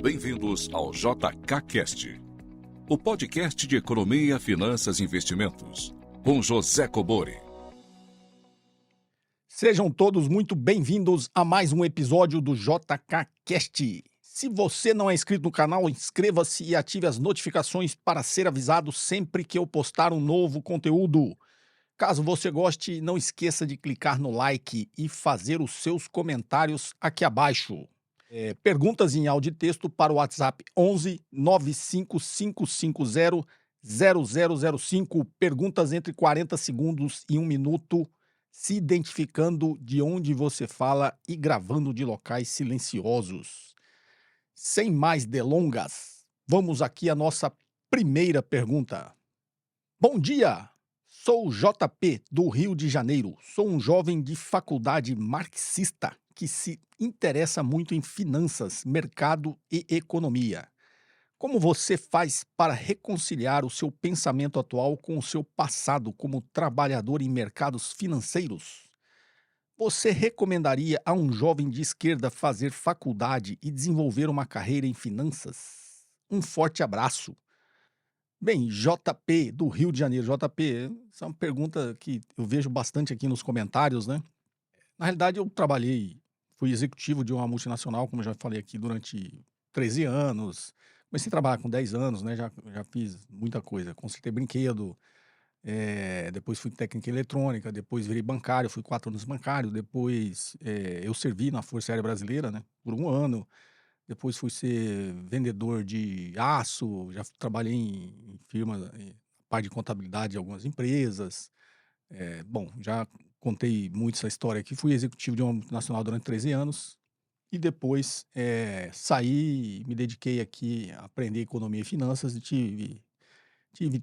Bem-vindos ao JKCast, o podcast de economia, finanças e investimentos, com José Cobori. Sejam todos muito bem-vindos a mais um episódio do JKCast. Se você não é inscrito no canal, inscreva-se e ative as notificações para ser avisado sempre que eu postar um novo conteúdo. Caso você goste, não esqueça de clicar no like e fazer os seus comentários aqui abaixo. Perguntas em áudio e texto para o WhatsApp 11 95550 0005. Perguntas entre 40 segundos e 1 minuto, se identificando de onde você fala e gravando de locais silenciosos. Sem mais delongas, vamos aqui à nossa primeira pergunta. Bom dia! Sou o JP, do Rio de Janeiro. Sou um jovem de faculdade marxista que se interessa muito em finanças, mercado e economia. Como você faz para reconciliar o seu pensamento atual com o seu passado como trabalhador em mercados financeiros? Você recomendaria a um jovem de esquerda fazer faculdade e desenvolver uma carreira em finanças? Um forte abraço. Bem, JP, do Rio de Janeiro. JP, essa é uma pergunta que eu vejo bastante aqui nos comentários, né? Na realidade, eu fui executivo de uma multinacional, como eu já falei aqui, durante 13 anos. Comecei a trabalhar com 10 anos, né? Já fiz muita coisa. Consertei brinquedo, depois fui técnica em eletrônica, depois virei bancário, fui 4 anos bancário, depois eu servi na Força Aérea Brasileira, né? Por 1 ano. Depois fui ser vendedor de aço, já trabalhei em firma, parte de contabilidade de algumas empresas. Bom, já contei muito essa história aqui. Fui executivo de uma multinacional durante 13 anos e depois saí e me dediquei aqui a aprender economia e finanças e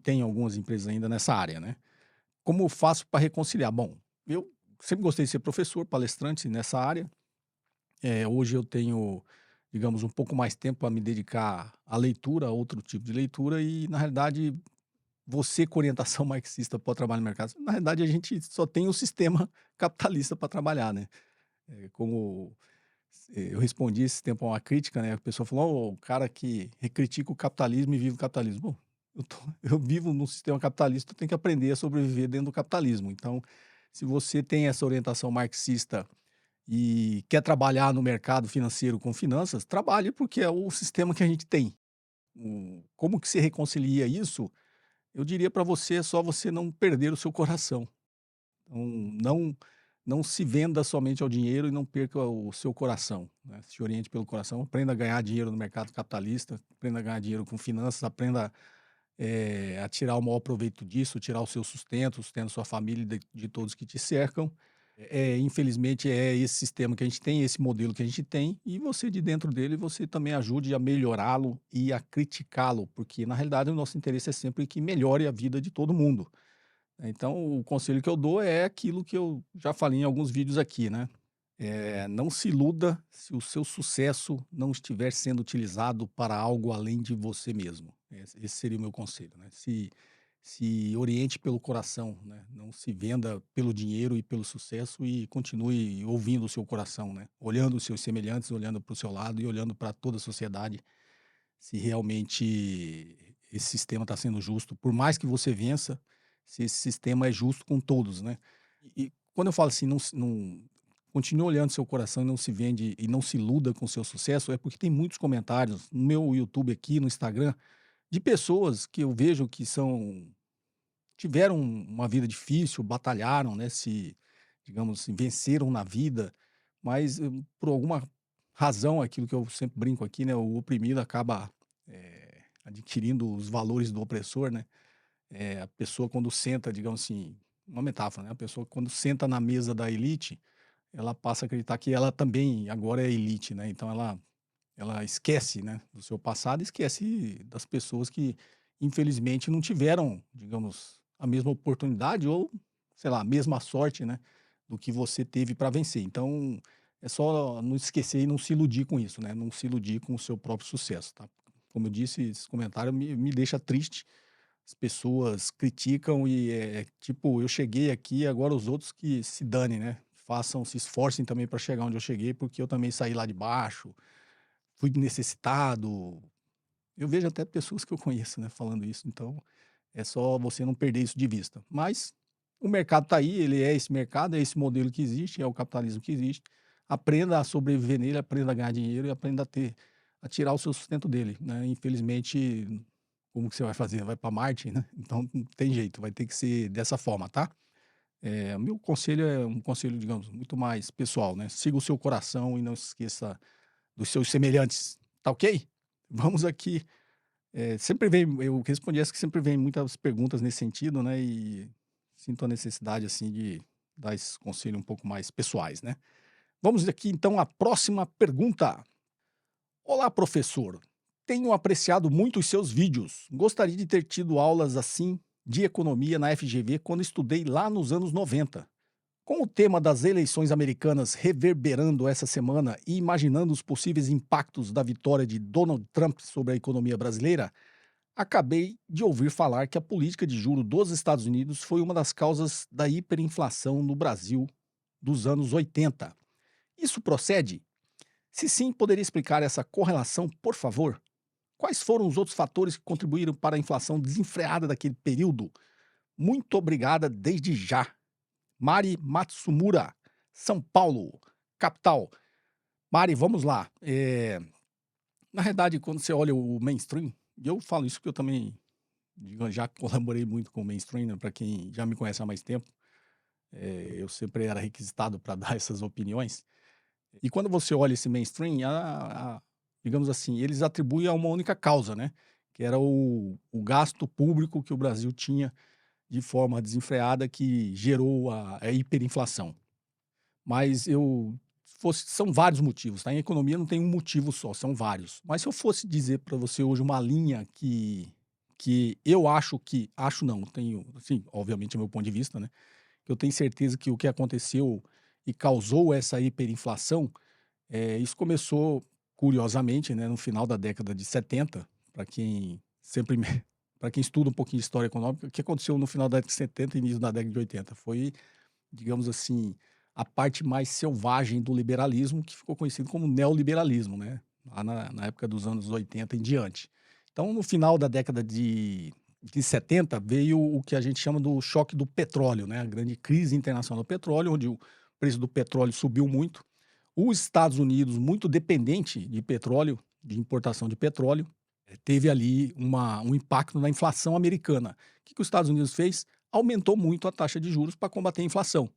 tenho algumas empresas ainda nessa área, né? Como eu faço para reconciliar? Bom, eu sempre gostei de ser professor, palestrante nessa área. Hoje eu tenho, digamos, um pouco mais tempo a me dedicar à leitura, a outro tipo de leitura e, na realidade, você com orientação marxista pode trabalhar no mercado. Na realidade, a gente só tem o sistema capitalista para trabalhar, né? Como eu respondi esse tempo a uma crítica, né? A pessoa falou: "Oh, o cara que critica o capitalismo e vive o capitalismo." Bom, eu vivo num sistema capitalista, eu tenho que aprender a sobreviver dentro do capitalismo. Então, se você tem essa orientação marxista e quer trabalhar no mercado financeiro com finanças, trabalhe porque é o sistema que a gente tem. Como que se reconcilia isso? Eu diria para você, é só você não perder o seu coração. Então, não se venda somente ao dinheiro e não perca o seu coração, né? Se oriente pelo coração, aprenda a ganhar dinheiro no mercado capitalista, aprenda a ganhar dinheiro com finanças, aprenda a tirar o maior proveito disso, tirar o seu sustento, o sustento da sua família e de todos que te cercam. Infelizmente, é esse sistema que a gente tem, esse modelo que a gente tem, e você de dentro dele, você também ajude a melhorá-lo e a criticá-lo, porque na realidade o nosso interesse é sempre que melhore a vida de todo mundo. Então, o conselho que eu dou é aquilo que eu já falei em alguns vídeos aqui, né? Não se iluda se o seu sucesso não estiver sendo utilizado para algo além de você mesmo. Esse seria o meu conselho, né? Se oriente pelo coração, né? Não se venda pelo dinheiro e pelo sucesso e continue ouvindo o seu coração, né? Olhando os seus semelhantes, olhando para o seu lado e olhando para toda a sociedade, se realmente esse sistema está sendo justo, por mais que você vença, se esse sistema é justo com todos, né? E quando eu falo assim, não continue olhando seu coração e não se vende e não se iluda com o seu sucesso, é porque tem muitos comentários no meu YouTube aqui, no Instagram, de pessoas que eu vejo que tiveram uma vida difícil, batalharam, né, digamos assim, venceram na vida, mas por alguma razão, aquilo que eu sempre brinco aqui, né, o oprimido acaba adquirindo os valores do opressor, né? A pessoa quando senta, digamos assim, uma metáfora, né? A pessoa quando senta na mesa da elite, ela passa a acreditar que ela também agora é elite, né? Então ela esquece, né, do seu passado, esquece das pessoas que infelizmente não tiveram, digamos, a mesma oportunidade ou, sei lá, a mesma sorte, né, do que você teve para vencer. Então, é só não esquecer e não se iludir com isso, né? Não se iludir com o seu próprio sucesso, tá? Como eu disse, esse comentário me deixa triste. As pessoas criticam e tipo, eu cheguei aqui, agora os outros que se danem, né? Se esforcem também para chegar onde eu cheguei, porque eu também saí lá de baixo. fui necessitado. Eu vejo até pessoas que eu conheço, né, falando isso, então é só você não perder isso de vista. Mas o mercado está aí, ele é esse mercado, é esse modelo que existe, é o capitalismo que existe. Aprenda a sobreviver nele, aprenda a ganhar dinheiro e aprenda a tirar o seu sustento dele, né? Infelizmente, como que você vai fazer? Vai para Marte, né? Então não tem jeito, vai ter que ser dessa forma, tá? O meu conselho é um conselho, digamos, muito mais pessoal, né? Siga o seu coração e não se esqueça dos seus semelhantes, tá ok? Vamos aqui. Sempre vem, eu respondi essa que sempre vem muitas perguntas nesse sentido, né? E sinto a necessidade, assim, de dar esses conselhos um pouco mais pessoais, né? Vamos aqui então à próxima pergunta. Olá, professor. Tenho apreciado muito os seus vídeos. Gostaria de ter tido aulas assim de economia na FGV quando estudei lá nos anos 90. Com o tema das eleições americanas reverberando essa semana e imaginando os possíveis impactos da vitória de Donald Trump sobre a economia brasileira, acabei de ouvir falar que a política de juro dos Estados Unidos foi uma das causas da hiperinflação no Brasil dos anos 80. Isso procede? Se sim, poderia explicar essa correlação, por favor? Quais foram os outros fatores que contribuíram para a inflação desenfreada daquele período? Muito obrigada desde já. Mari Matsumura, São Paulo, capital. Mari, vamos lá. Na verdade, quando você olha o mainstream, e eu falo isso porque eu também já colaborei muito com o mainstream, né, para quem já me conhece há mais tempo, eu sempre era requisitado para dar essas opiniões. E quando você olha esse mainstream, digamos assim, eles atribuem a uma única causa, né? Que era o gasto público que o Brasil tinha de forma desenfreada que gerou a hiperinflação. Mas são vários motivos, tá? Em economia não tem um motivo só, são vários. Mas se eu fosse dizer para você hoje uma linha que eu acho não, tenho, assim, obviamente é meu ponto de vista, né? Que eu tenho certeza que o que aconteceu e causou essa hiperinflação, isso começou, curiosamente, né, no final da década de 70, para quem sempre para quem estuda um pouquinho de história econômica, o que aconteceu no final da década de 70 e início da década de 80 foi, digamos assim, a parte mais selvagem do liberalismo, que ficou conhecido como neoliberalismo, né? Lá na época dos anos 80 em diante. Então, no final da década de 70, veio o que a gente chama do choque do petróleo, né? A grande crise internacional do petróleo, onde o preço do petróleo subiu muito. Os Estados Unidos, muito dependente de petróleo, de importação de petróleo, teve ali um impacto na inflação americana. O que os Estados Unidos fez? Aumentou muito a taxa de juros para combater a inflação.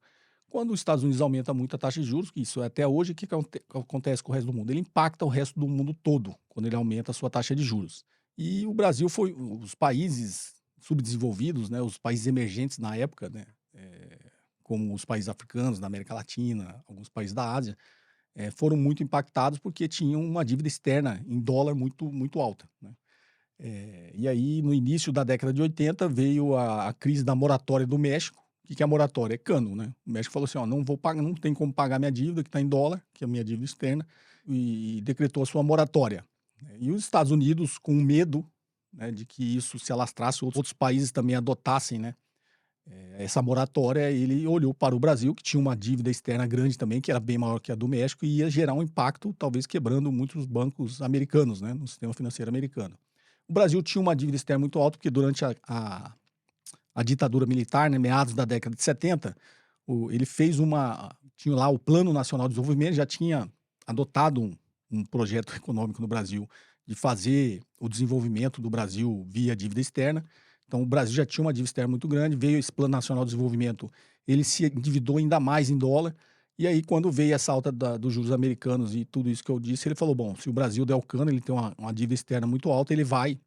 Quando os Estados Unidos aumenta muito a taxa de juros, que isso é até hoje, o que acontece com o resto do mundo? Ele impacta o resto do mundo todo, quando ele aumenta a sua taxa de juros. E o Brasil foi os países subdesenvolvidos, né, os países emergentes na época, né, como os países africanos, da América Latina, alguns países da Ásia, foram muito impactados porque tinham uma dívida externa em dólar muito, muito alta, né? E aí, no início da década de 80, veio a crise da moratória do México. O que é a moratória? É cano, né? O México falou assim: ó, não vou pagar, não tem como pagar minha dívida, que está em dólar, que é a minha dívida externa, e decretou a sua moratória. E os Estados Unidos, com medo, né, de que isso se alastrasse, outros países também adotassem, né, essa moratória, ele olhou para o Brasil, que tinha uma dívida externa grande também, que era bem maior que a do México, e ia gerar um impacto, talvez quebrando muitos bancos americanos, né, no sistema financeiro americano. O Brasil tinha uma dívida externa muito alta, porque durante a ditadura militar, né, meados da década de 70, ele fez tinha lá o Plano Nacional de Desenvolvimento, já tinha adotado um projeto econômico no Brasil de fazer o desenvolvimento do Brasil via dívida externa. Então, o Brasil já tinha uma dívida externa muito grande, veio esse Plano Nacional de Desenvolvimento, ele se endividou ainda mais em dólar, e aí quando veio essa alta dos juros americanos e tudo isso que eu disse, ele falou, bom, se o Brasil der o cano, ele tem uma dívida externa muito alta, ele vai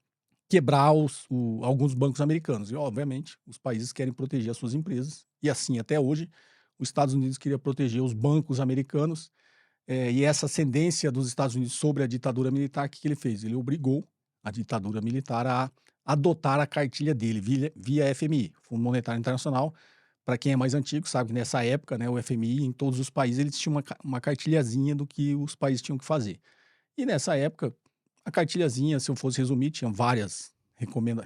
quebrar alguns bancos americanos. E, obviamente, os países querem proteger as suas empresas, e assim até hoje, os Estados Unidos queria proteger os bancos americanos, e essa ascendência dos Estados Unidos sobre a ditadura militar, o que ele fez? Ele obrigou a ditadura militar a adotar a cartilha dele via FMI, Fundo Monetário Internacional. Para quem é mais antigo, sabe que nessa época, né, o FMI, em todos os países, eles tinham uma cartilhazinha do que os países tinham que fazer. E nessa época, a cartilhazinha, se eu fosse resumir, tinha várias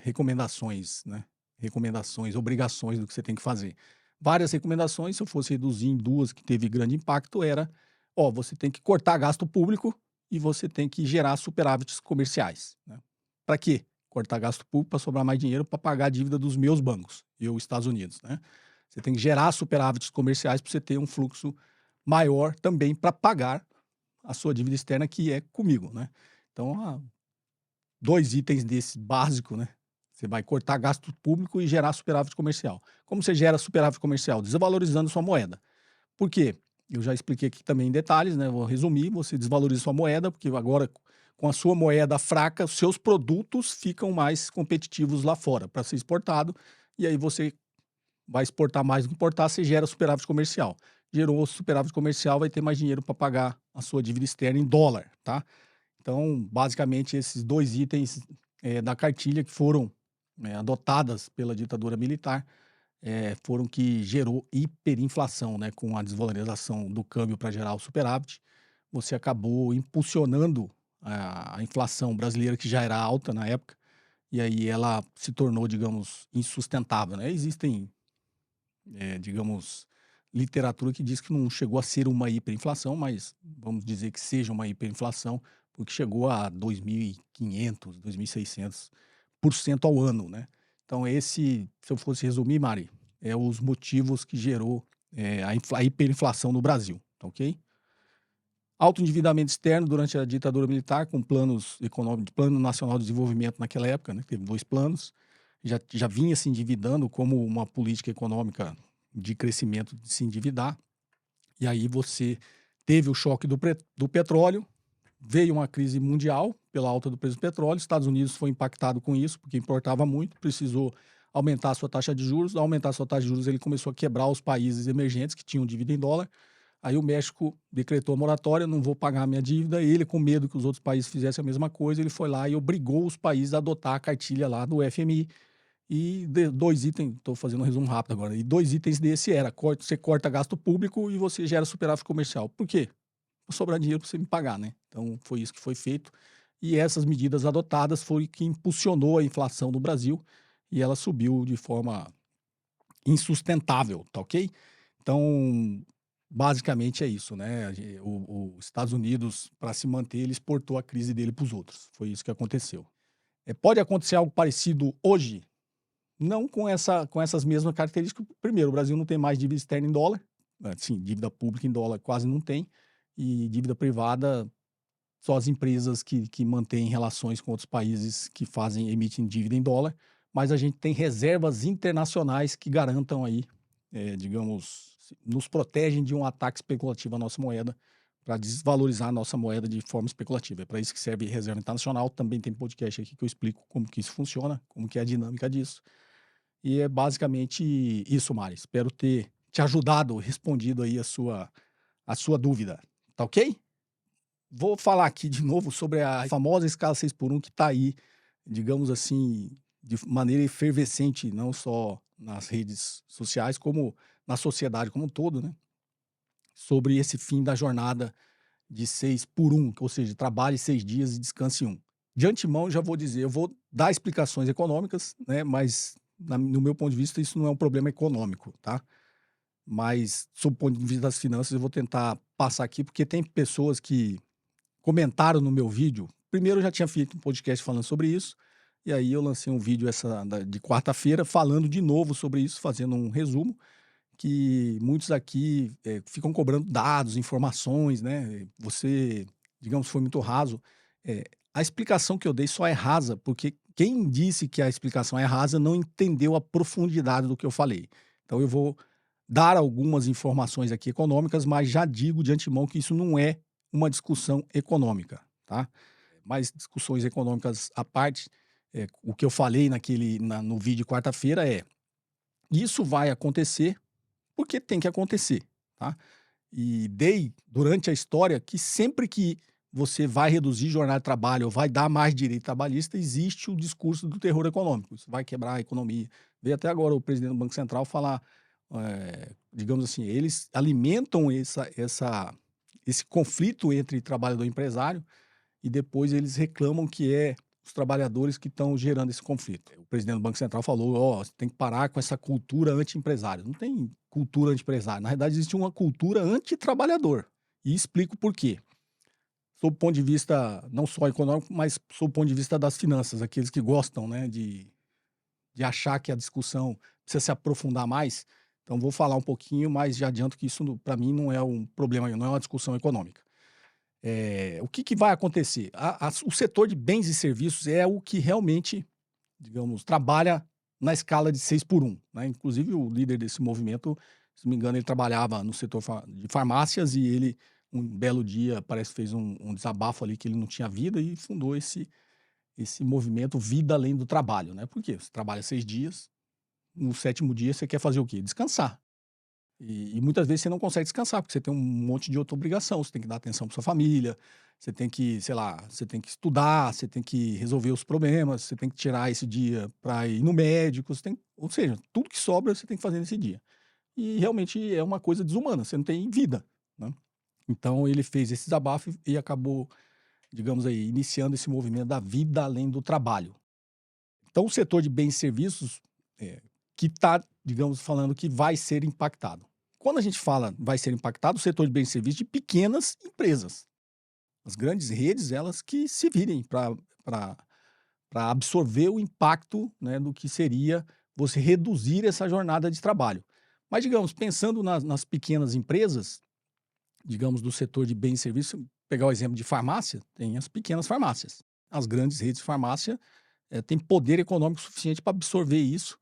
recomendações, né? Recomendações, obrigações do que você tem que fazer. Várias recomendações, se eu fosse reduzir em duas que teve grande impacto, era, ó, você tem que cortar gasto público e você tem que gerar superávites comerciais, né. Para quê? Cortar gasto público para sobrar mais dinheiro para pagar a dívida dos meus bancos, eu, Estados Unidos, né. Você tem que gerar superávites comerciais para você ter um fluxo maior também para pagar a sua dívida externa, que é comigo, né. Então, 2 itens desse básico, né, você vai cortar gasto público e gerar superávit comercial. Como você gera superávit comercial? Desvalorizando sua moeda. Por quê? Eu já expliquei aqui também em detalhes, né, vou resumir, você desvaloriza sua moeda, porque agora com a sua moeda fraca, os seus produtos ficam mais competitivos lá fora para ser exportado, e aí você vai exportar mais do que importar, você gera superávit comercial. Gerou superávit comercial, vai ter mais dinheiro para pagar a sua dívida externa em dólar, tá? Então, basicamente, esses 2 itens, da cartilha que foram, adotadas pela ditadura militar, foram que gerou hiperinflação, né, com a desvalorização do câmbio para gerar o superávit, você acabou impulsionando a inflação brasileira, que já era alta na época, e aí ela se tornou, digamos, insustentável, né. Existem, digamos, literatura que diz que não chegou a ser uma hiperinflação, mas vamos dizer que seja uma hiperinflação, porque chegou a 2.500, 2.600% ao ano, né. Então esse, se eu fosse resumir, Mari, é os motivos que gerou, a hiperinflação no Brasil, tá ok? Alto endividamento externo durante a ditadura militar, com planos econômicos, Plano Nacional de Desenvolvimento naquela época, né, teve 2 planos, já vinha se endividando como uma política econômica de crescimento, de se endividar, e aí você teve o choque do petróleo, veio uma crise mundial pela alta do preço do petróleo, Estados Unidos foi impactado com isso, porque importava muito, precisou aumentar a sua taxa de juros, ao aumentar a sua taxa de juros ele começou a quebrar os países emergentes que tinham dívida em dólar, aí o México decretou a moratória, não vou pagar a minha dívida, ele com medo que os outros países fizessem a mesma coisa, ele foi lá e obrigou os países a adotar a cartilha lá do FMI, e 2 itens, estou fazendo um resumo rápido agora, e 2 itens desse era, você corta gasto público e você gera superávit comercial. Por quê? Pra sobrar dinheiro para você me pagar, né. Então foi isso que foi feito, e essas medidas adotadas foi que impulsionou a inflação no Brasil, e ela subiu de forma insustentável, tá ok? Então, basicamente é isso, né, os Estados Unidos, para se manter, ele exportou a crise dele para os outros, foi isso que aconteceu. Pode acontecer algo parecido hoje? Não com essas mesmas características. Primeiro, o Brasil não tem mais dívida externa em dólar, assim, dívida pública em dólar quase não tem, e dívida privada, só as empresas que mantêm relações com outros países que emitem dívida em dólar, mas a gente tem reservas internacionais que garantam aí, digamos, nos protegem de um ataque especulativo à nossa moeda, para desvalorizar a nossa moeda de forma especulativa. É para isso que serve reserva internacional. Também tem podcast aqui que eu explico como que isso funciona, como que é a dinâmica disso. E é basicamente isso, Mari. Espero ter te ajudado, respondido aí a sua dúvida, tá ok? Vou falar aqui de novo sobre a famosa escala 6x1 que está aí, digamos assim, de maneira efervescente, não só nas redes sociais, como na sociedade como um todo, né? Sobre esse fim da jornada de 6x1, ou seja, trabalhe 6 dias e descanse 1. De antemão, já vou dizer, eu vou dar explicações econômicas, né? Mas, no meu ponto de vista, isso não é um problema econômico, tá? Mas, sob o ponto de vista das finanças, eu vou tentar passar aqui, porque tem pessoas que comentaram no meu vídeo. Primeiro, eu já tinha feito um podcast falando sobre isso, e aí eu lancei um vídeo de quarta-feira falando de novo sobre isso, fazendo um resumo, que muitos aqui ficam cobrando dados, informações, né? Você, digamos, foi muito raso. A explicação que eu dei só é rasa, porque quem disse que a explicação é rasa não entendeu a profundidade do que eu falei. Então eu vou dar algumas informações aqui econômicas, mas já digo de antemão que isso não é uma discussão econômica, tá? Mas discussões econômicas à parte, o que eu falei no vídeo de quarta-feira isso vai acontecer porque tem que acontecer, tá? E dei durante a história que sempre que você vai reduzir jornada de trabalho ou vai dar mais direito trabalhista, existe o discurso do terror econômico, isso vai quebrar a economia. Veio até agora o presidente do Banco Central falar, digamos assim, eles alimentam esse conflito entre trabalhador e empresário, e depois eles reclamam que os trabalhadores que estão gerando esse conflito. O presidente do Banco Central falou, você tem que parar com essa cultura anti-empresário. Não tem cultura anti-empresário, na realidade existe uma cultura anti-trabalhador. E explico por quê. sob o ponto de vista não só econômico, mas sob o ponto de vista das finanças, aqueles que gostam, né, de achar que a discussão precisa se aprofundar mais. Então vou falar um pouquinho, mas já adianto que isso para mim não é um problema, não é uma discussão econômica. O que que vai acontecer? O setor de bens e serviços é o que realmente, digamos, trabalha na escala de 6 por 1, né. Inclusive o líder desse movimento, se não me engano, ele trabalhava no setor de farmácias e ele, um belo dia, parece que fez um desabafo ali que ele não tinha vida e fundou esse movimento Vida Além do Trabalho, né. Por quê? Você trabalha 6 dias, no 7º dia você quer fazer o quê? Descansar. E muitas vezes você não consegue descansar, porque você tem um monte de outra obrigação, você tem que dar atenção para sua família, você tem que, sei lá, você tem que estudar, você tem que resolver os problemas, você tem que tirar esse dia para ir no médico, ou seja, tudo que sobra você tem que fazer nesse dia. E realmente é uma coisa desumana, você não tem vida, né. Então ele fez esse desabafo e acabou, digamos aí, iniciando esse movimento da vida além do trabalho. Então o setor de bens e serviços, que está, digamos, falando que vai ser impactado. Quando a gente fala vai ser impactado, o setor de bens e serviços de pequenas empresas. As grandes redes, elas que se virem para absorver o impacto, né, do que seria você reduzir essa jornada de trabalho. Mas, digamos, pensando nas pequenas empresas, digamos, do setor de bens e serviços, pegar o exemplo de farmácia, tem as pequenas farmácias. As grandes redes de farmácia têm poder econômico suficiente para absorver isso,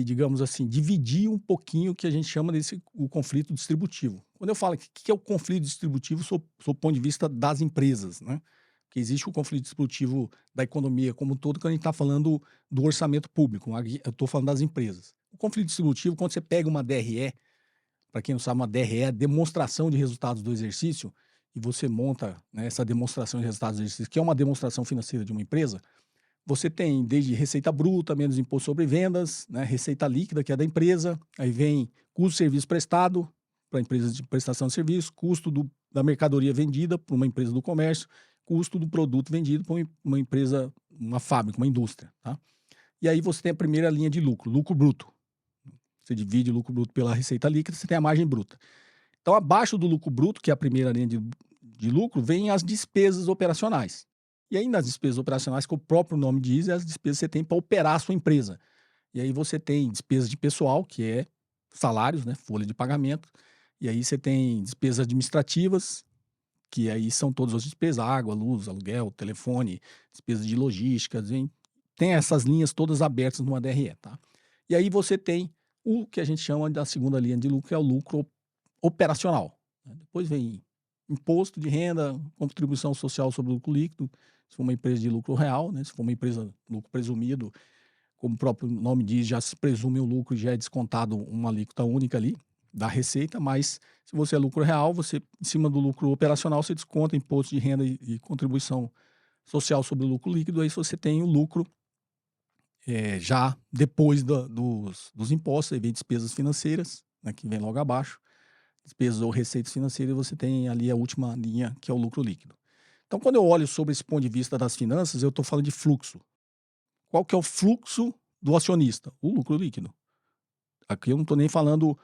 digamos assim, dividir um pouquinho o que a gente chama o conflito distributivo. Quando eu falo que é o conflito distributivo sob o ponto de vista das empresas, né? Porque existe o conflito distributivo da economia como um todo, quando a gente está falando do orçamento público, aqui eu estou falando das empresas. O conflito distributivo, quando você pega uma DRE, para quem não sabe, uma DRE é demonstração de resultados do exercício, e você monta, né, essa demonstração de resultados do exercício, que é uma demonstração financeira de uma empresa, você tem desde receita bruta, menos imposto sobre vendas, né, receita líquida, que é da empresa, aí vem custo de serviço prestado para empresas de prestação de serviço, custo da mercadoria vendida para uma empresa do comércio, custo do produto vendido para uma empresa, uma fábrica, uma indústria, tá? E aí você tem a primeira linha de lucro, lucro bruto. Você divide o lucro bruto pela receita líquida, você tem a margem bruta. Então, abaixo do lucro bruto, que é a primeira linha de lucro, vem as despesas operacionais. E aí, nas despesas operacionais, que o próprio nome diz, é as despesas que você tem para operar a sua empresa. E aí você tem despesas de pessoal, que é salários, né, folha de pagamento. E aí você tem despesas administrativas, que aí são todas as despesas, água, luz, aluguel, telefone, despesas de logística, tem essas linhas todas abertas numa DRE, tá? E aí você tem o que a gente chama da segunda linha de lucro, que é o lucro operacional, né? Depois vem imposto de renda, contribuição social sobre o lucro líquido, se for uma empresa de lucro real, né? Se for uma empresa de lucro presumido, como o próprio nome diz, já se presume o lucro e já é descontado uma alíquota única ali da receita, mas se você é lucro real, você, em cima do lucro operacional, você desconta imposto de renda e contribuição social sobre o lucro líquido, aí você tem o lucro já depois dos impostos, aí vem despesas financeiras, né, que vem logo abaixo, despesas ou receitas financeiras, você tem ali a última linha, que é o lucro líquido. Então, quando eu olho sobre esse ponto de vista das finanças, eu estou falando de fluxo. Qual que é o fluxo do acionista? O lucro líquido. Aqui eu não estou nem falando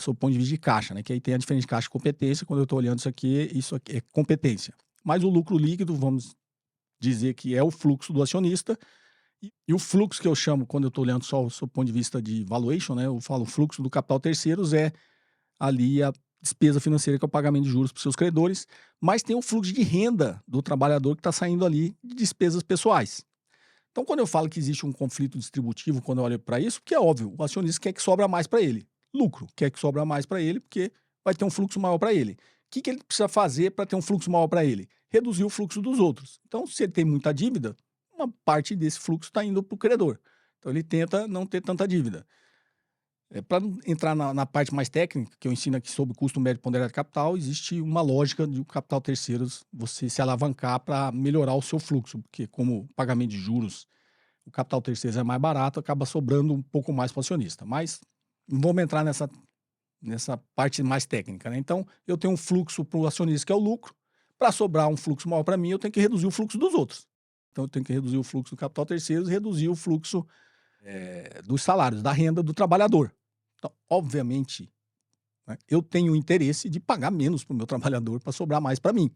sob o ponto de vista de caixa, né? Que aí tem a diferença de caixa e competência. Quando eu estou olhando isso aqui é competência. Mas o lucro líquido, vamos dizer que é o fluxo do acionista. E o fluxo que eu chamo, quando eu estou olhando só sob o ponto de vista de valuation, né? Eu falo fluxo do capital terceiros, é ali a despesa financeira, que é o pagamento de juros para os seus credores, mas tem o fluxo de renda do trabalhador que está saindo ali de despesas pessoais. Então, quando eu falo que existe um conflito distributivo, quando eu olho para isso, porque é óbvio, o acionista quer que sobra mais para ele. Lucro, quer que sobra mais para ele, porque vai ter um fluxo maior para ele. O que ele precisa fazer para ter um fluxo maior para ele? Reduzir o fluxo dos outros. Então, se ele tem muita dívida, uma parte desse fluxo está indo para o credor. Então, ele tenta não ter tanta dívida. Para entrar na parte mais técnica, que eu ensino aqui sobre custo médio ponderado de capital, existe uma lógica de o capital terceiros você se alavancar para melhorar o seu fluxo, porque como pagamento de juros, o capital terceiros é mais barato, acaba sobrando um pouco mais para o acionista. Mas não vamos entrar nessa parte mais técnica, né? Então, eu tenho um fluxo para o acionista, que é o lucro. Para sobrar um fluxo maior para mim, eu tenho que reduzir o fluxo dos outros. Então, eu tenho que reduzir o fluxo do capital terceiros e reduzir o fluxo dos salários, da renda do trabalhador. Então, obviamente, né? Eu tenho o interesse de pagar menos para o meu trabalhador para sobrar mais para mim.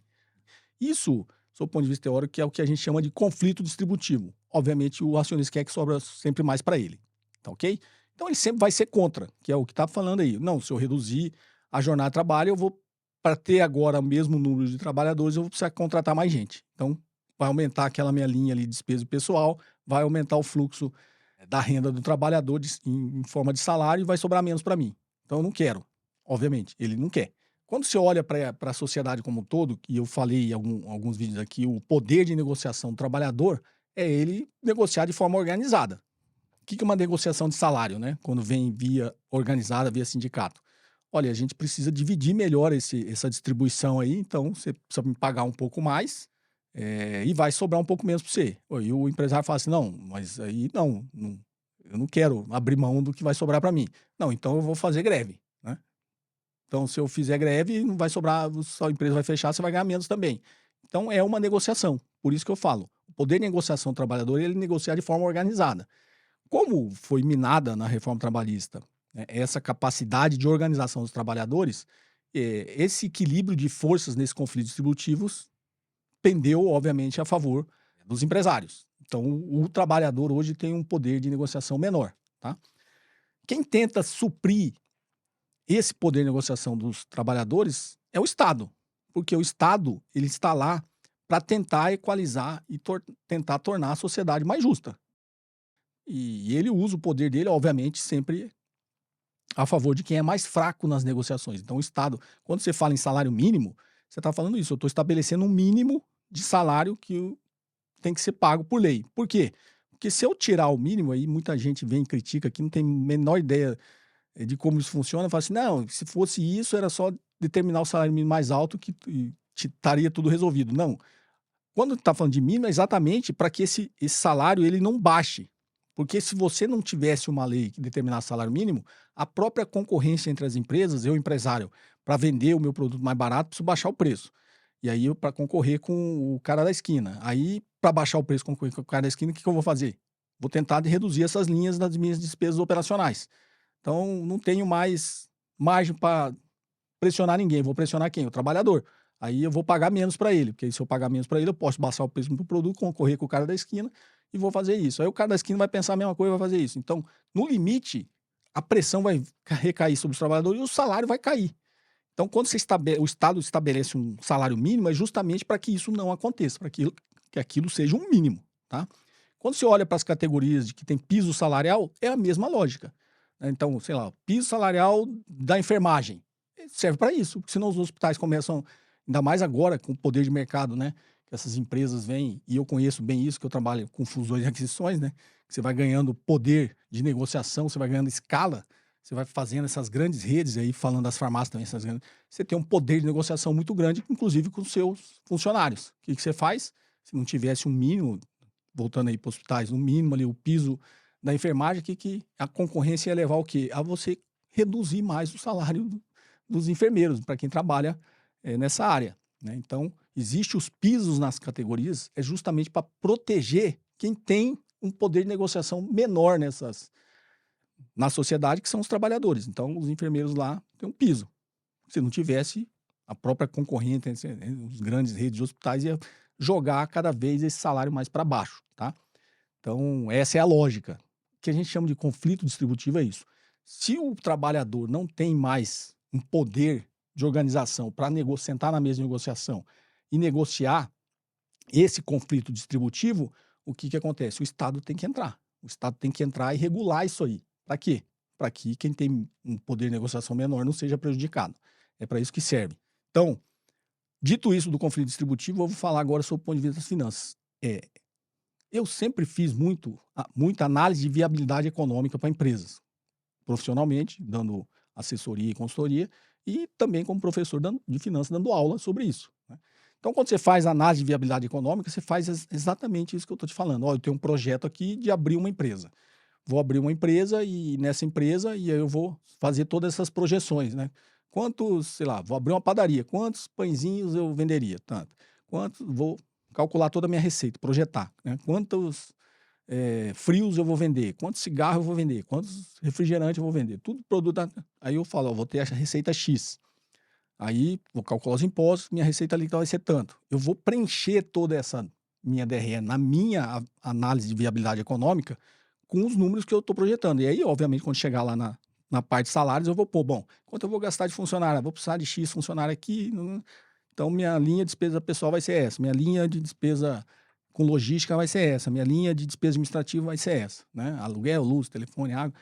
Isso, sob o ponto de vista teórico, que é o que a gente chama de conflito distributivo. Obviamente, o acionista quer que sobra sempre mais para ele, tá ok? Então ele sempre vai ser contra, que é o que está falando aí. Não, se eu reduzir a jornada de trabalho, eu vou, para ter agora o mesmo número de trabalhadores, eu vou precisar contratar mais gente. Então, vai aumentar aquela minha linha ali de despesa pessoal, vai aumentar o fluxo da renda do trabalhador em forma de salário e vai sobrar menos para mim. Então, eu não quero, obviamente, ele não quer. Quando você olha para a sociedade como um todo, e eu falei em alguns vídeos aqui, o poder de negociação do trabalhador é ele negociar de forma organizada. O que é uma negociação de salário, né? Quando vem via organizada, via sindicato. Olha, a gente precisa dividir melhor essa distribuição aí, então você precisa me pagar um pouco mais e vai sobrar um pouco menos para você. E o empresário fala assim, não, mas aí não, eu não quero abrir mão do que vai sobrar para mim. Não, então eu vou fazer greve, né? Então, se eu fizer greve, não vai sobrar, a empresa vai fechar, você vai ganhar menos também. Então, é uma negociação. Por isso que eu falo, o poder de negociação do trabalhador, ele negociar de forma organizada. Como foi minada na reforma trabalhista, né, essa capacidade de organização dos trabalhadores, esse equilíbrio de forças nesses conflitos distributivos pendeu, obviamente, a favor dos empresários. Então, o trabalhador hoje tem um poder de negociação menor, tá? Quem tenta suprir esse poder de negociação dos trabalhadores é o Estado, porque o Estado ele está lá para tentar equalizar e tentar tornar a sociedade mais justa. E ele usa o poder dele, obviamente, sempre a favor de quem é mais fraco nas negociações. Então, o Estado, quando você fala em salário mínimo, você está falando isso. Eu estou estabelecendo um mínimo de salário que tem que ser pago por lei. Por quê? Porque se eu tirar o mínimo, aí muita gente vem e critica que não tem a menor ideia de como isso funciona, fala assim, não, se fosse isso, era só determinar o salário mínimo mais alto que estaria tudo resolvido. Não. Quando está falando de mínimo, é exatamente para que esse salário ele não baixe. Porque se você não tivesse uma lei que determinasse salário mínimo, a própria concorrência entre as empresas, eu, empresário, para vender o meu produto mais barato, preciso baixar o preço. E aí, para concorrer com o cara da esquina. Aí, para baixar o preço, concorrer com o cara da esquina, o que eu vou fazer? Vou tentar reduzir essas linhas das minhas despesas operacionais. Então, não tenho mais margem para pressionar ninguém. Vou pressionar quem? O trabalhador. Aí eu vou pagar menos para ele, porque se eu pagar menos para ele, eu posso baixar o preço do produto, concorrer com o cara da esquina e vou fazer isso. Aí o cara da esquina vai pensar a mesma coisa e vai fazer isso. Então, no limite, a pressão vai recair sobre os trabalhadores e o salário vai cair. Então, quando o Estado estabelece um salário mínimo, é justamente para que isso não aconteça, para que aquilo seja um mínimo, tá? Quando você olha para as categorias de que tem piso salarial, é a mesma lógica. Então, sei lá, piso salarial da enfermagem serve para isso, porque senão os hospitais começam, ainda mais agora com o poder de mercado, né? Que essas empresas vêm, e eu conheço bem isso, que eu trabalho com fusões e aquisições, né? Que você vai ganhando poder de negociação, você vai ganhando escala, você vai fazendo essas grandes redes aí, falando das farmácias também, você tem um poder de negociação muito grande, inclusive com os seus funcionários. O que você faz? Se não tivesse um mínimo, voltando aí para hospitais, um mínimo ali, o piso da enfermagem, que a concorrência ia levar o quê? A você reduzir mais o salário dos enfermeiros, para quem trabalha nessa área, né? Então, existe os pisos nas categorias, é justamente para proteger quem tem um poder de negociação menor na sociedade, que são os trabalhadores. Então, os enfermeiros lá têm um piso. Se não tivesse, a própria concorrente, os grandes redes de hospitais, ia jogar cada vez esse salário mais para baixo, tá? Então, essa é a lógica. O que a gente chama de conflito distributivo é isso. Se o trabalhador não tem mais um poder de organização para sentar na mesa de negociação e negociar esse conflito distributivo, o que acontece? O Estado tem que entrar. O Estado tem que entrar e regular isso aí. Para quê? Para que quem tem um poder de negociação menor não seja prejudicado. É para isso que serve. Então, dito isso do conflito distributivo, eu vou falar agora sobre o ponto de vista das finanças. Eu sempre fiz muita análise de viabilidade econômica para empresas, profissionalmente, dando assessoria e consultoria, e também como professor de finanças, dando aula sobre isso, né? Então, quando você faz análise de viabilidade econômica, você faz exatamente isso que eu estou te falando. Olha, eu tenho um projeto aqui de abrir uma empresa. Vou abrir uma empresa e nessa empresa, e aí eu vou fazer todas essas projeções, né? Quantos, sei lá, vou abrir uma padaria, quantos pãezinhos eu venderia? Tanto. Vou calcular toda a minha receita, projetar, né? Quantos frios eu vou vender, quantos cigarros eu vou vender, quantos refrigerantes eu vou vender, tudo produto. Aí eu falo, ó, vou ter a receita X. Aí vou calcular os impostos, minha receita líquida vai ser tanto. Eu vou preencher toda essa minha DRE na minha análise de viabilidade econômica com os números que eu estou projetando. E aí, obviamente, quando chegar lá na parte de salários, eu vou pôr, bom, quanto eu vou gastar de funcionário? Eu vou precisar de X funcionário aqui. Então, minha linha de despesa pessoal vai ser essa. Minha linha de despesa com logística vai ser essa. Minha linha de despesa administrativa vai ser essa. Né? Aluguel, luz, telefone, água.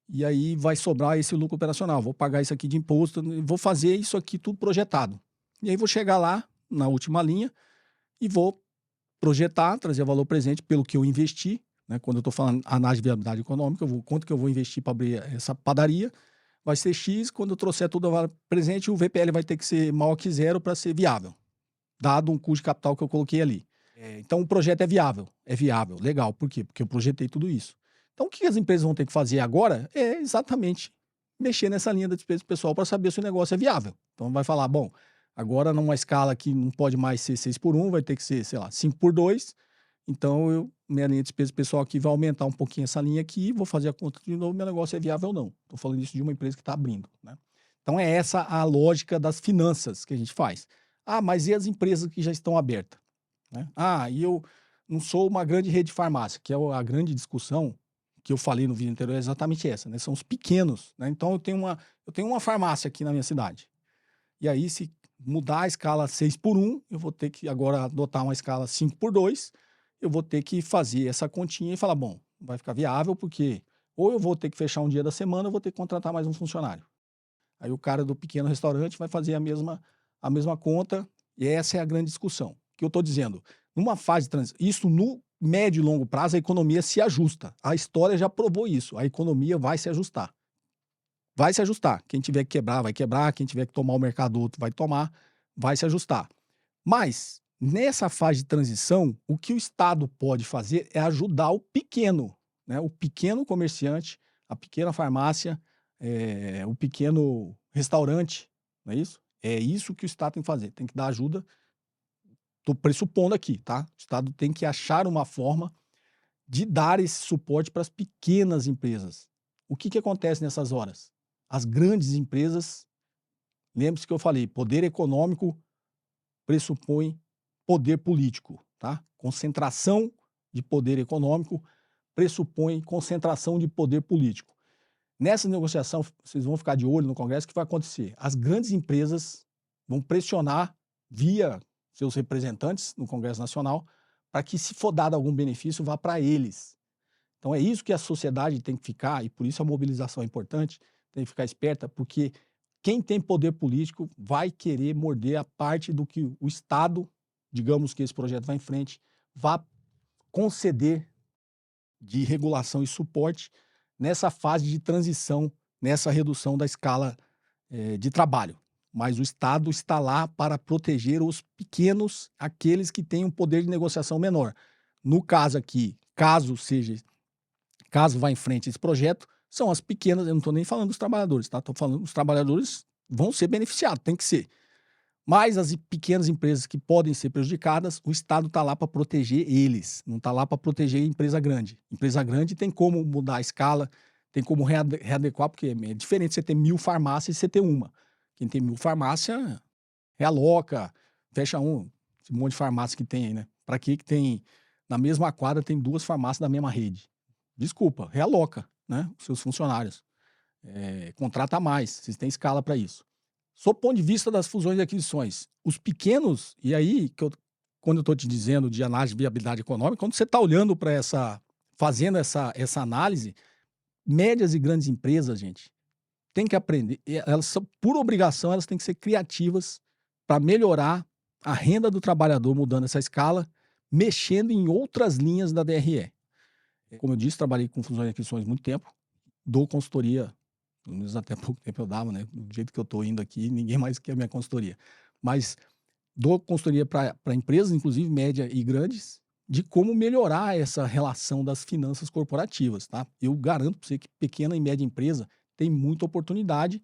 E aí vai sobrar esse lucro operacional. Vou pagar isso aqui de imposto, vou fazer isso aqui tudo projetado. E aí vou chegar lá na última linha e vou projetar, trazer valor presente pelo que eu investi. Né? Quando eu estou falando análise de viabilidade econômica, quanto que eu vou investir para abrir essa padaria, vai ser X. Quando eu trouxer tudo a valor presente, o VPL vai ter que ser maior que zero para ser viável, dado um custo de capital que eu coloquei ali. Então o projeto é viável, legal. Por quê? Porque eu projetei tudo isso. Então, o que as empresas vão ter que fazer agora é exatamente mexer nessa linha da despesa pessoal para saber se o negócio é viável. Então, vai falar, bom, agora numa escala que não pode mais ser 6x1, vai ter que ser, sei lá, 5x2. Então, minha linha de despesa pessoal aqui vai aumentar um pouquinho essa linha aqui, vou fazer a conta de novo, meu negócio é viável ou não. Estou falando isso de uma empresa que está abrindo. Né? Então, é essa a lógica das finanças que a gente faz. Ah, mas e as empresas que já estão abertas? Né? Ah, e eu não sou uma grande rede de farmácia, que é a grande discussão que eu falei no vídeo anterior é exatamente essa, né? São os pequenos, né? Então eu tenho uma farmácia aqui na minha cidade. E aí, se mudar a escala 6x1, eu vou ter que agora adotar uma escala 5x2, eu vou ter que fazer essa continha e falar, bom, vai ficar viável, porque ou eu vou ter que fechar um dia da semana, ou eu vou ter que contratar mais um funcionário. Aí o cara do pequeno restaurante vai fazer a mesma conta, e essa é a grande discussão. Que eu estou dizendo, numa fase de transição, isso no médio e longo prazo, a economia se ajusta. A história já provou isso. A economia vai se ajustar. Vai se ajustar. Quem tiver que quebrar, vai quebrar. Quem tiver que tomar o mercado outro, vai tomar. Vai se ajustar. Mas, nessa fase de transição, o que o Estado pode fazer é ajudar o pequeno, né? O pequeno comerciante, a pequena farmácia, o pequeno restaurante, não é isso? É isso que o Estado tem que fazer. Tem que dar ajuda. Estou pressupondo aqui, tá? O Estado tem que achar uma forma de dar esse suporte para as pequenas empresas. O que acontece nessas horas? As grandes empresas, lembre-se que eu falei, poder econômico pressupõe poder político, tá? Concentração de poder econômico pressupõe concentração de poder político. Nessa negociação, vocês vão ficar de olho no Congresso, o que vai acontecer? As grandes empresas vão pressionar via seus representantes no Congresso Nacional para que, se for dado algum benefício, vá para eles. Então é isso que a sociedade tem que ficar, e por isso a mobilização é importante, tem que ficar esperta, porque quem tem poder político vai querer morder a parte do que o Estado, digamos que esse projeto vai em frente, vá conceder de regulação e suporte nessa fase de transição, nessa redução da escala de trabalho. Mas o Estado está lá para proteger os pequenos, aqueles que têm um poder de negociação menor. No caso aqui, caso vá em frente esse projeto, são as pequenas, eu não estou nem falando dos trabalhadores, tá? Estou falando dos trabalhadores vão ser beneficiados, tem que ser. Mas as pequenas empresas que podem ser prejudicadas, o Estado está lá para proteger eles, não está lá para proteger a empresa grande. Empresa grande tem como mudar a escala, tem como readequar, porque é diferente você ter 1000 farmácias e você ter uma. Quem tem 1000 farmácias, realoca, fecha esse monte de farmácia que tem aí, né? Para que tem, na mesma quadra, tem 2 farmácias da mesma rede? Desculpa, realoca, né? Os seus funcionários. Contrata mais, vocês têm escala para isso. Sob o ponto de vista das fusões e aquisições, os pequenos, e aí, quando eu estou te dizendo de análise de viabilidade econômica, quando você está olhando para fazendo essa análise, médias e grandes empresas, gente, tem que aprender, elas são, por obrigação, elas têm que ser criativas para melhorar a renda do trabalhador, mudando essa escala, mexendo em outras linhas da DRE. Como eu disse, trabalhei com fusões e aquisições há muito tempo, dou consultoria, pelo menos até pouco tempo eu dava, né? Do jeito que eu estou indo aqui, ninguém mais quer a minha consultoria. Mas dou consultoria para empresas, inclusive médias e grandes, de como melhorar essa relação das finanças corporativas, tá? Eu garanto para você que pequena e média empresa tem muita oportunidade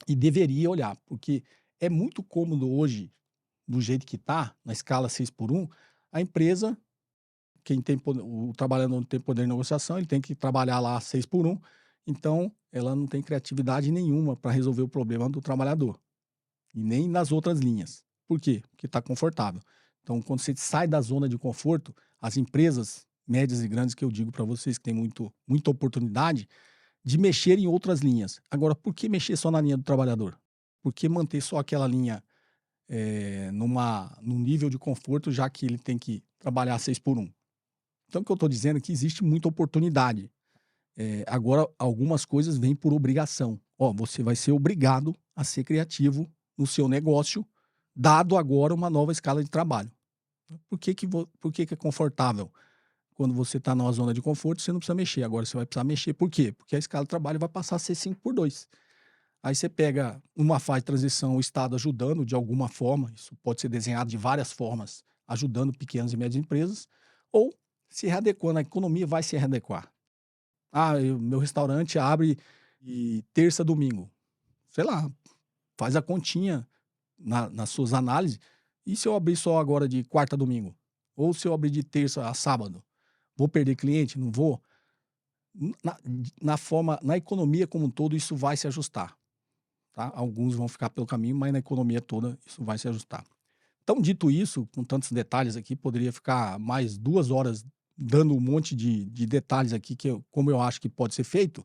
e deveria olhar, porque é muito cômodo hoje, do jeito que está, na escala 6x1, a empresa o trabalhador não tem poder de negociação, ele tem que trabalhar lá 6x1, então ela não tem criatividade nenhuma para resolver o problema do trabalhador. E nem nas outras linhas. Por quê? Porque está confortável. Então, quando você sai da zona de conforto, as empresas médias e grandes, que eu digo para vocês que tem muita oportunidade de mexer em outras linhas. Agora, por que mexer só na linha do trabalhador? Por que manter só aquela linha num nível de conforto, já que ele tem que trabalhar 6x1? Então, o que eu estou dizendo é que existe muita oportunidade. Agora, algumas coisas vêm por obrigação. Você vai ser obrigado a ser criativo no seu negócio, dado agora uma nova escala de trabalho. Por que é confortável? Quando você está numa zona de conforto, você não precisa mexer. Agora você vai precisar mexer. Por quê? Porque a escala de trabalho vai passar a ser 5x2. Aí você pega uma fase de transição, o Estado ajudando de alguma forma, isso pode ser desenhado de várias formas, ajudando pequenas e médias empresas, ou se readequando, a economia vai se readequar. Meu restaurante abre de terça a domingo. Sei lá, faz a continha nas suas análises. E se eu abrir só agora de quarta a domingo? Ou se eu abrir de terça a sábado? Vou perder cliente? Não vou? Na economia como um todo, isso vai se ajustar. Tá? Alguns vão ficar pelo caminho, mas na economia toda isso vai se ajustar. Então, dito isso, com tantos detalhes aqui, poderia ficar mais 2 horas dando um monte de detalhes aqui, como eu acho que pode ser feito,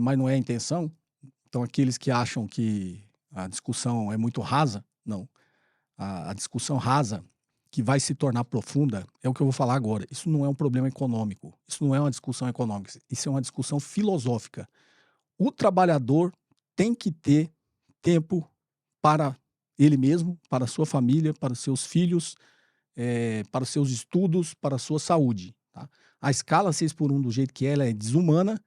mas não é a intenção. Então, aqueles que acham que a discussão é muito rasa, não. A discussão rasa, que vai se tornar profunda, é o que eu vou falar agora. Isso não é um problema econômico, isso não é uma discussão econômica, isso é uma discussão filosófica. O trabalhador tem que ter tempo para ele mesmo, para a sua família, para os seus filhos, para os seus estudos, para a sua saúde. Tá? A escala 6x1, do jeito que ela é desumana,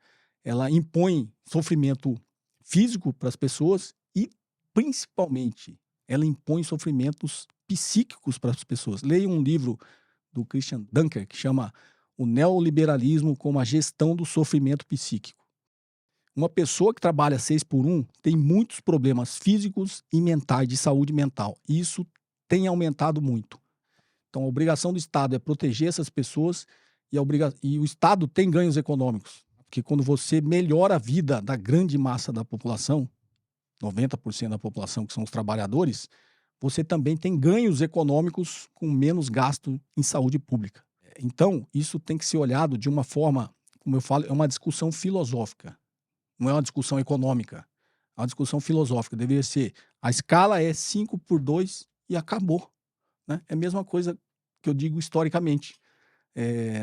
ela impõe sofrimento físico para as pessoas e, principalmente, ela impõe sofrimentos psíquicos para as pessoas. Leia um livro do Christian Dunker que chama O Neoliberalismo como a Gestão do Sofrimento Psíquico. Uma pessoa que trabalha 6x1 tem muitos problemas físicos e mentais, de saúde mental. E isso tem aumentado muito. Então, a obrigação do Estado é proteger essas pessoas e o Estado tem ganhos econômicos. Porque quando você melhora a vida da grande massa da população, 90% da população que são os trabalhadores, você também tem ganhos econômicos com menos gasto em saúde pública. Então, isso tem que ser olhado de uma forma, como eu falo, é uma discussão filosófica. Não é uma discussão econômica, é uma discussão filosófica. Deveria ser, a escala é 5x2 e acabou. Né? É a mesma coisa que eu digo historicamente.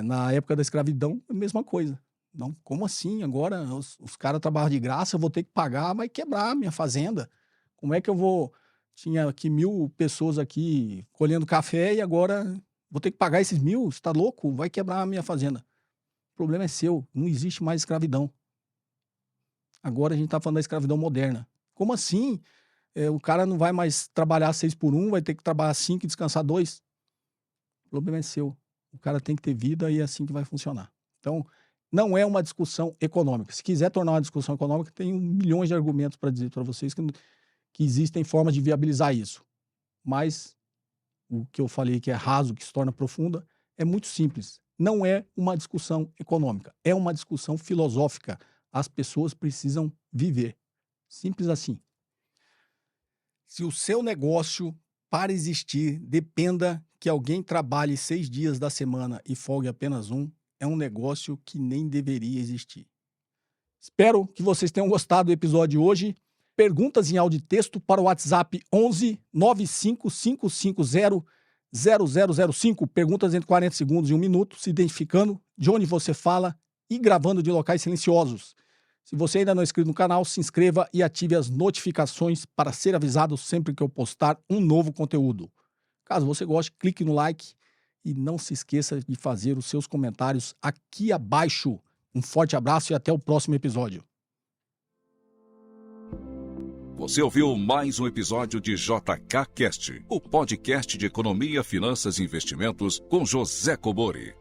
Na época da escravidão, é a mesma coisa. Não, como assim? Agora os caras trabalham de graça, eu vou ter que pagar, vai quebrar a minha fazenda. Como é que eu vou... Tinha aqui 1.000 pessoas aqui colhendo café e agora vou ter que pagar esses 1.000? Você tá louco? Vai quebrar a minha fazenda. O problema é seu, não existe mais escravidão. Agora a gente tá falando da escravidão moderna. Como assim? O cara não vai mais trabalhar 6x1, vai ter que trabalhar 5 e descansar 2? O problema é seu. O cara tem que ter vida e é assim que vai funcionar. Então, não é uma discussão econômica. Se quiser tornar uma discussão econômica, tem milhões de argumentos para dizer para vocês que existem formas de viabilizar isso. Mas o que eu falei que é raso, que se torna profunda, é muito simples. Não é uma discussão econômica, é uma discussão filosófica. As pessoas precisam viver. Simples assim. Se o seu negócio, para existir, dependa que alguém trabalhe 6 dias da semana e folgue apenas um, é um negócio que nem deveria existir. Espero que vocês tenham gostado do episódio de hoje. Perguntas em áudio e texto para o WhatsApp 11 95550 0005. Perguntas entre 40 segundos e 1 minuto, se identificando, de onde você fala e gravando de locais silenciosos. Se você ainda não é inscrito no canal, se inscreva e ative as notificações para ser avisado sempre que eu postar um novo conteúdo. Caso você goste, clique no like e não se esqueça de fazer os seus comentários aqui abaixo. Um forte abraço e até o próximo episódio. Você ouviu mais um episódio de JK Cast, o podcast de economia, finanças e investimentos com José Cobori.